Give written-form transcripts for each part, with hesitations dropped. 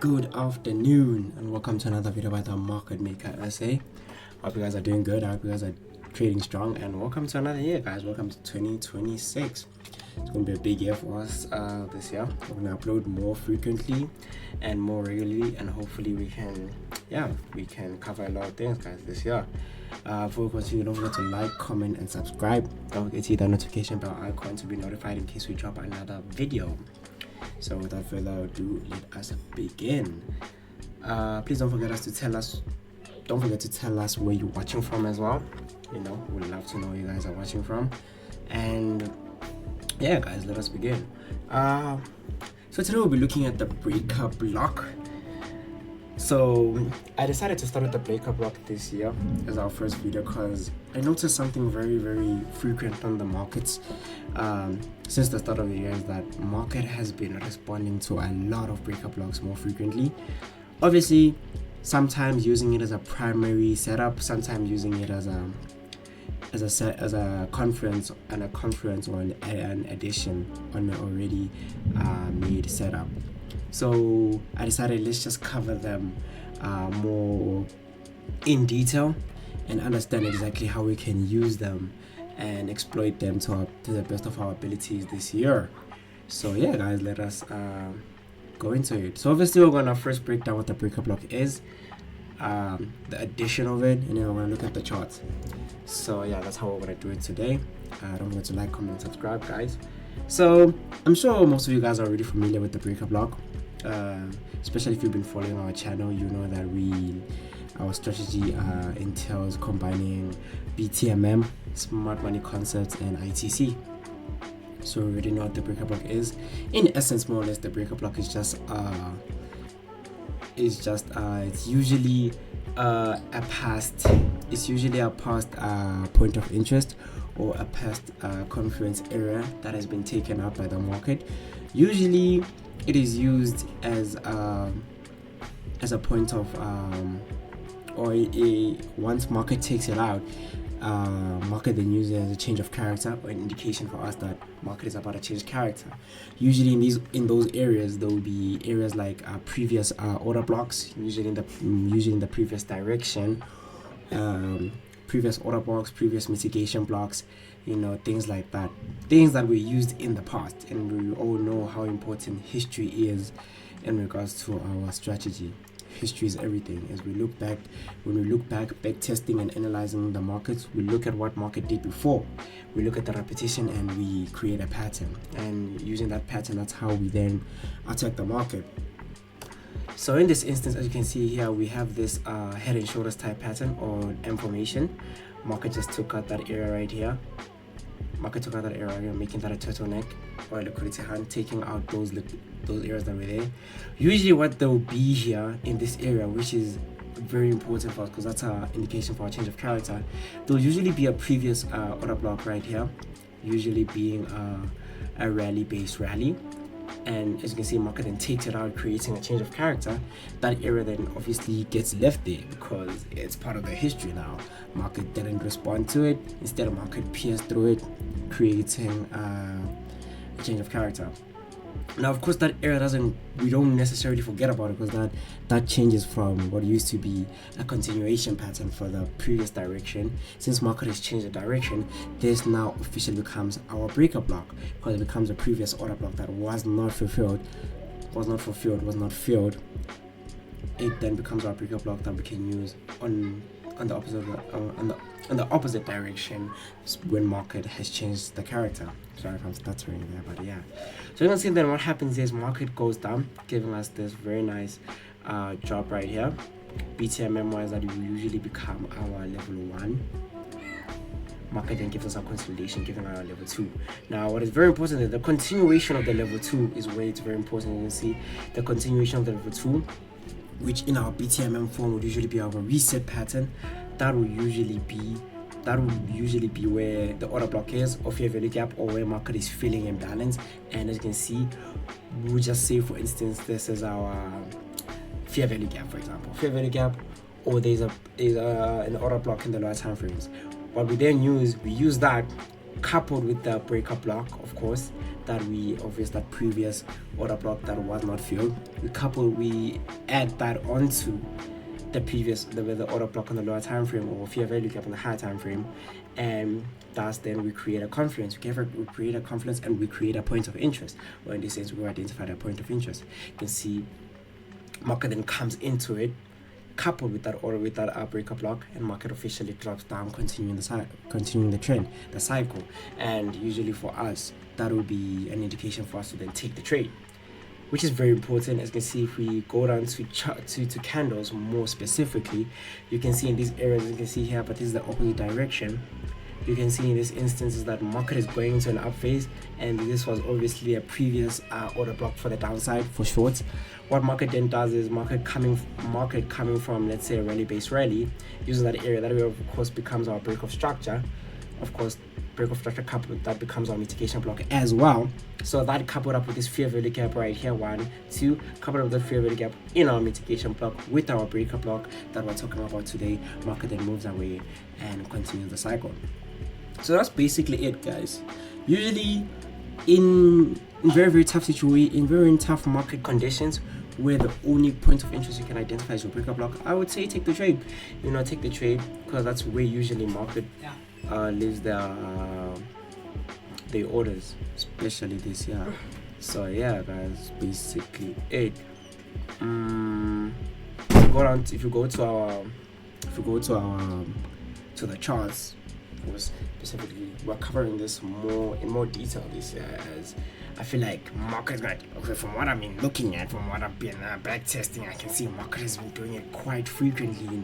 Good afternoon and welcome to another video by the Market Maker SA. Hope you guys are doing good. I hope you guys are trading strong, and welcome to another year, guys. Welcome to 2026. It's going to be a big year for us this year. We're going to upload more frequently and more regularly, and hopefully we can cover a lot of things, guys, this year. Before we continue, don't forget to like, comment and subscribe. Don't forget to hit the notification bell icon to be notified in case we drop another video. So without further ado, let us begin. Please don't forget to tell us where you're watching from as well. You know, we'd love to know where you guys are watching from. And yeah, guys, let us begin. So today we'll be looking at the breaker block. So I decided to start with the breaker block this year as our first video because I noticed something very, very frequent on the markets since the start of the year, is that market has been responding to a lot of breaker blocks more frequently. Obviously, sometimes using it as a primary setup, sometimes using it as a conference or an addition on an already made setup. So I decided let's just cover them more in detail and understand exactly how we can use them and exploit them to the best of our abilities this year. So yeah, guys, let us go into it. So obviously we're gonna first break down what the breaker block is, the addition of it, and then we're gonna look at the charts. So yeah, that's how we're gonna do it today. Don't forget to like, comment, and subscribe, guys. So I'm sure most of you guys are already familiar with the breaker block. Especially if you've been following our channel, you know that our strategy entails combining BTMM, smart money concepts, and ITC. So we already know what the breaker block is. In essence, more or less, the breaker block is just it's usually a past point of interest or a past confluence area that has been taken up by the market. Usually it is used as a point of once market takes it out, market then uses it as a change of character or an indication for us that market is about to change character. Usually in those areas there will be areas like previous order blocks, usually in the previous direction, previous order blocks, previous mitigation blocks, things like that, things that were used in the past. And we all know how important history is in regards to our strategy. History is everything. As we look back, back testing and analyzing the markets, we look at what market did before, we look at the repetition, and we create a pattern, and using that pattern, that's how we then attack the market. So in this instance, as you can see here, we have this head and shoulders type pattern or M formation. Market just took out that area right here. Making that a turtleneck or a liquidity hand, taking out those areas that were there. Usually what there will be here in this area, which is very important for us because that's our indication for our change of character, there will usually be a previous order block right here, usually being a rally based rally. And as you can see, market then takes it out, creating a change of character. That area then obviously gets left there because it's part of the history now. Market didn't respond to it. Instead, market pierced through it, creating a change of character. Now, of course, that area we don't necessarily forget about it because that changes from what used to be a continuation pattern for the previous direction. Since market has changed the direction, this now officially becomes our breaker block because it becomes a previous order block that was not filled. It then becomes our breaker block that we can use on the opposite direction when market has changed the character. Sorry if I'm stuttering there, but yeah. So you can see then what happens is market goes down, giving us this very nice drop right here. BTMM wise, that will usually become our level 1. Market then gives us our consolidation, giving our level 2. Now what is very important is the continuation of the level 2 is where it's very important. You can see the continuation of the level 2, which in our BTMM form would usually be our reset pattern. That will usually be where the order block is, or fair value gap, or where market is filling imbalance. And as you can see, we'll just say, for instance, this is our fair value gap, for example. Fair value gap, or there's an order block in the lower time frames. What we then use that coupled with the breaker block, of course, that previous order block that was not filled. We add that onto the previous the order block on the lower time frame, or fair value gap on the higher time frame, and thus then we create a confluence. We create a confluence and we create a point of interest, or in this sense we identified a point of interest. You can see market then comes into it, coupled with that order, with that breaker block, and market officially drops down, continuing the trend, the cycle. And usually for us, that will be an indication for us to then take the trade, which is very important. As you can see, if we go down to candles more specifically, you can see in these areas, you can see here, but this is the opposite direction. You can see in this instance is that market is going into an up phase, and this was obviously a previous order block for the downside for shorts. What market then does is market coming from, let's say, a rally-based rally, uses that area. That area, of course, becomes our break of structure. Of course, break of structure coupled, that becomes our mitigation block as well. So that coupled up with this fair value gap right here, 1, 2, coupled up with the fair value gap in our mitigation block with our breaker block that we're talking about today, market then moves away and continues the cycle. So that's basically it, guys. Usually in very, very tough situation, in very tough market conditions, where the only point of interest you can identify is your breaker block, I would say take the trade. Take the trade, because that's where usually market leaves the orders, especially this year. So yeah, guys, basically it. If you go to the charts, specifically, we're covering this in more detail this year, as I feel like market's got, from what I've been looking at, from what I've been back testing, I can see market has been doing it quite frequently,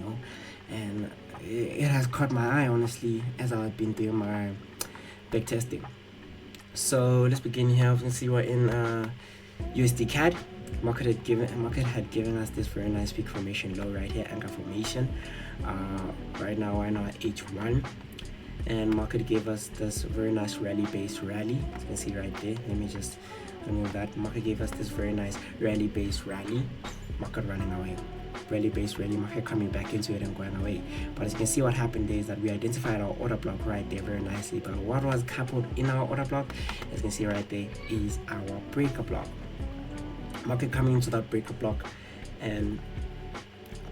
and it has caught my eye, honestly, as I've been doing my back testing. So let's begin here. You can see we're in USD CAD. Market had given us this very nice peak formation low right here, anchor formation. Right now we're in our H1, and market gave us this very nice rally-based rally. As you can see right there, let me just remove that. Market gave us this very nice rally-based rally. Market running away. Rally-based rally, market coming back into it and going away. But as you can see, what happened there is that we identified our order block right there very nicely. But what was coupled in our order block, as you can see right there, is our breaker block. Market coming into that breaker block and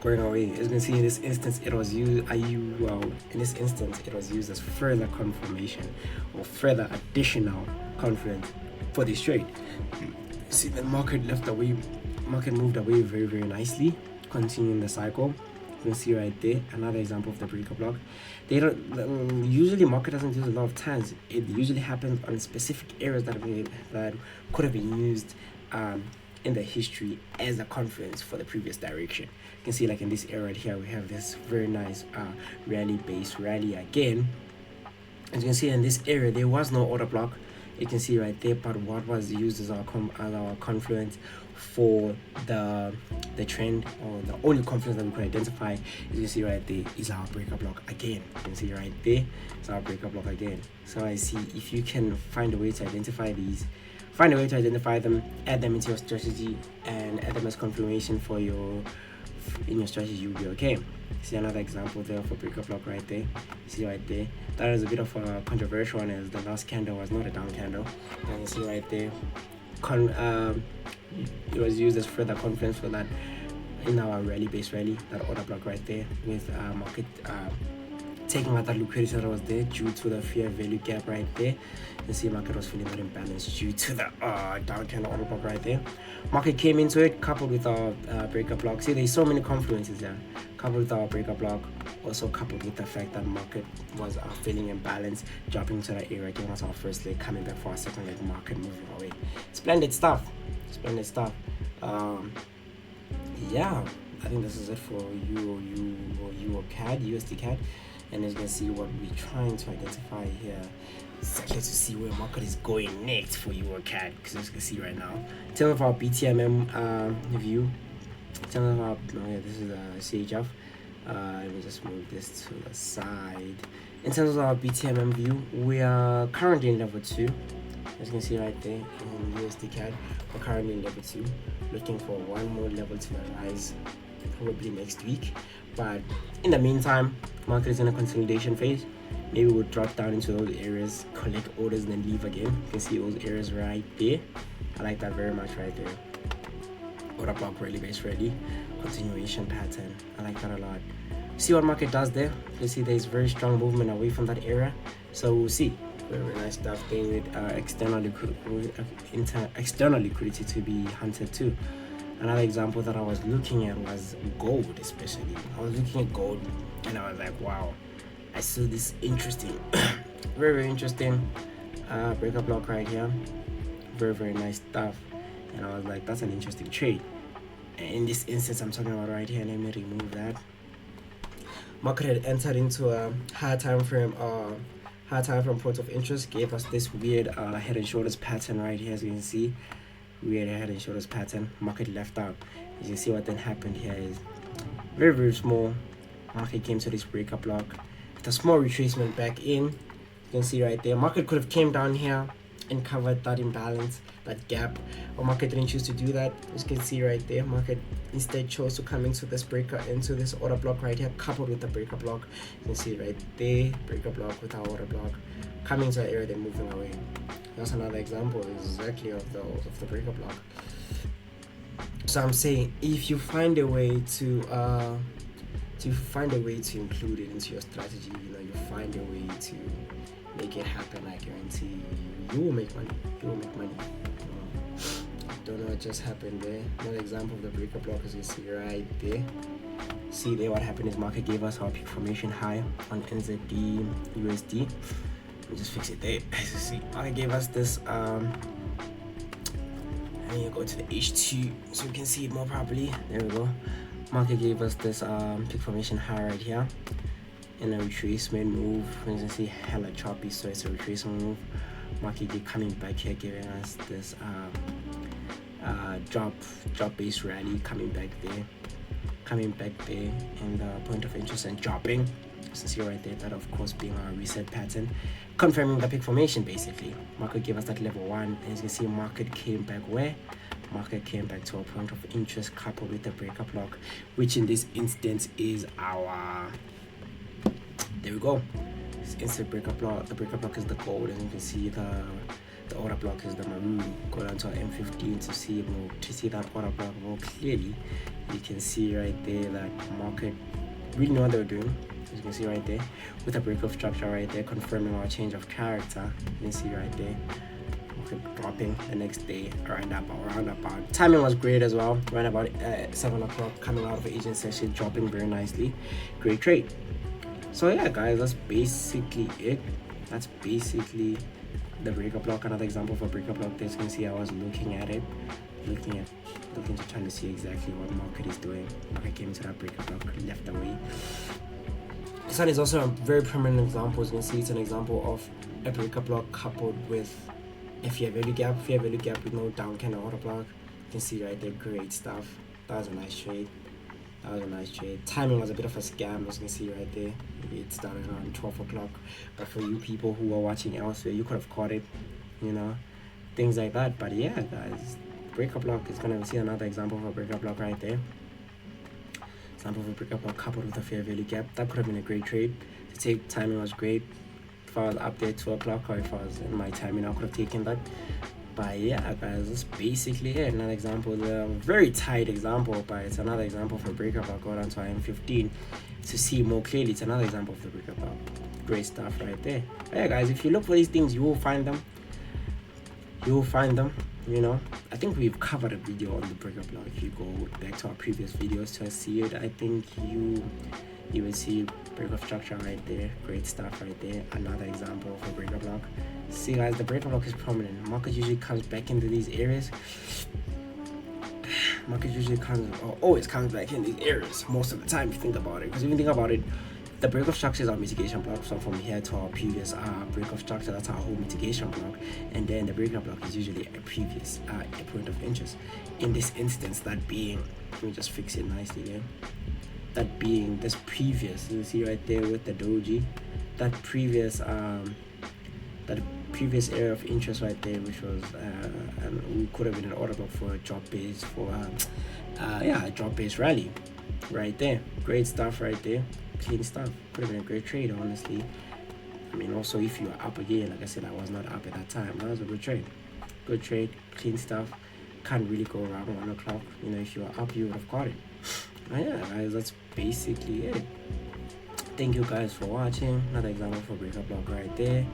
going away. As you can see, in this instance, it was used as further confirmation or further additional confidence for this trade. See, the market moved away very, very nicely, continuing the cycle. You can see right there another example of the breaker block. Usually market doesn't use a lot of times. It usually happens on specific areas that could have been used in the history as a confluence for the previous direction. You can see, like in this area right here, we have this very nice rally-based rally again. As you can see, in this area there was no order block, you can see right there, but what was used as our confluence for the trend, or the only confluence that we could identify, as you can see right there, is our breaker block again. You can see right there, it's our breaker block again. So I see, if you can find a way to identify these, them, add them into your strategy, and add them as confirmation in your strategy, you'll be okay. See another example there for breaker block right there. See right there, that is a bit of a controversial one, as the last candle was not a down candle. And you see right there, it was used as further confidence for that in our rally-based rally, that order block right there, with market taking out that liquidity that was there due to the fair value gap right there. You see market was feeling that imbalance due to the downtrend order block right there. Market came into it, coupled with our breaker block. See, there's so many confluences there. Coupled with our breaker block, also coupled with the fact that market was feeling imbalanced, dropping to that area, giving us our first leg, coming back for our second leg, market moving away. Splendid stuff. Yeah, I think this is it for USD CAD. And as you can see, what we're trying to identify here is exactly to see where market is going next for Euro CAD, because as you can see right now, in terms of our BTMM view, in terms of this is a CHF. Let me just move this to the side. In terms of our BTMM view, we are currently in level 2. As you can see right there in USD CAD, we're currently in level 2, looking for one more level to rise probably next week. But in the meantime, market is in a consolidation phase. Maybe we'll drop down into those areas, collect orders, and then leave again. You can see those areas right there. I like that very much right there. Order block rally, base rally, continuation pattern. I like that a lot. See what market does there. You see there's very strong movement away from that area. So we'll see. Very nice stuff there with external liquidity to be hunted too. Another example that I was looking at was gold, especially. I was looking at gold and I was like, wow, I saw this interesting, very interesting breaker block right here. Very nice stuff. And I was like, that's an interesting trade. And in this instance I'm talking about right here, let me remove that. Market had entered into a higher time frame point of interest, gave us this weird head and shoulders pattern right here, as you can see. Weird head and shoulders pattern. Market left out. As you can see, what then happened here is very small. Market came to this breaker block. It's a small retracement back in. You can see right there. Market could have came down here and covered that imbalance, that gap, but market didn't choose to do that. As you can see right there, market instead chose to come into this breaker, into this order block right here, coupled with the breaker block. You can see right there, breaker block with our order block, coming to the area, then moving away. That's another example exactly of the breaker block. So I'm saying, if you find a way to include it into your strategy, you find a way to make it happen, I guarantee you will make money. Don't know what just happened there. Another example of the breaker block, as you see right there. See there, what happened is market gave us our peak formation high on NZD USD. Let me just fix it there. As you see, market gave us this and you go to the H2 so you can see it more properly. There we go. Market gave us this peak formation high right here in a retracement move. As you can see, hella choppy, so it's a retracement move. Market coming back here, giving us this drop base rally, coming back there in the point of interest and dropping. So see right there, that of course being our reset pattern, confirming the peak formation basically. Market gave us that level 1, as you can see, market came back where? Market came back to a point of interest coupled with the breaker block, which in this instance is our, there we go, instant breaker block. The breaker block is the gold, and you can see the order block is the maroon. Go down to our M15 to see that order block more clearly. You can see right there that market really know what they're doing. As you can see right there, with a break of structure right there, confirming our change of character. You can see right there, market dropping the next day around about. Timing was great as well. Around about 7 o'clock, coming out of the agent session, dropping very nicely. Great trade. So yeah, guys, that's basically it. That's basically the breaker block. Another example for breaker block. As you can see, I was looking at it, looking to trying to see exactly what market is doing. Market came into that breaker block, left away. This one is also a very prominent example. As you can see, it's an example of a breaker block coupled with a fair value gap with no down candle order block. You can see right there, great stuff. That was a nice trade. Timing was a bit of a scam, as you can see right there. It started around 12 o'clock, but for you people who are watching elsewhere, you could have caught it, things like that. But yeah, guys, breaker block is gonna see another example of a breaker block right there. Example of a breaker block coupled with a fair value gap. That could have been a great trade to take. Timing was great. If I was up there at 2 o'clock, or if I was in my timing, I could have taken that. But yeah, guys, that's basically it. Another example, a very tight example, but it's another example for breaker block. Go down to M15 to see more clearly. It's another example of the breaker block. Great stuff right there. But yeah, guys, if you look for these things, you will find them. I think we've covered a video on the breaker block. If you go back to our previous videos to see it, I think you will see breaker structure right there. Great stuff right there. Another example of a breaker block. See, guys, the breaker block is prominent. Market usually comes back into these areas. Market usually always comes back in these areas most of the time, if you think about it. Because if you think about it, the break of structure is our mitigation block. So from here to our previous break of structure, that's our whole mitigation block. And then the breaker block is usually a previous a point of interest. In this instance, that being, let me just fix it nicely there. That being this previous, you see right there with the doji, that previous area of interest right there, which was and we could have been an order block for a drop base a drop base rally. right there. Great stuff right there. Clean stuff. Could have been a great trade, honestly. I mean, also if you are up again, like I said, I was not up at that time. That was a good trade. Good trade, clean stuff. Can't really go wrong 1 o'clock. You know, if you were up, you would have got it. And yeah, guys, that's basically it. Thank you guys for watching. Another example for breakup block right there.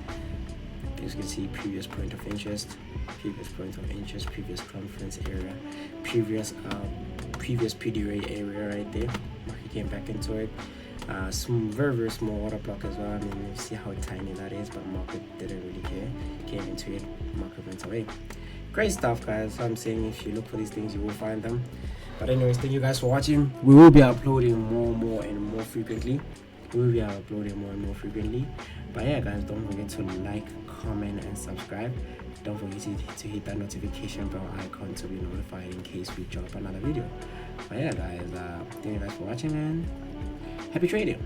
As you can see, previous point of interest, previous conference area, previous PDRA area right there. Market came back into it. Very small order block as well. I mean, you see how tiny that is, but market didn't really care. Came into it, market went away. Great stuff, guys. So I'm saying if you look for these things, you will find them. But anyways, thank you guys for watching. We will be uploading more and more frequently. But yeah, guys, don't forget to like, comment, and subscribe. Don't forget to hit that notification bell icon to be notified in case we drop another video. But yeah, guys, thank you guys for watching and happy trading.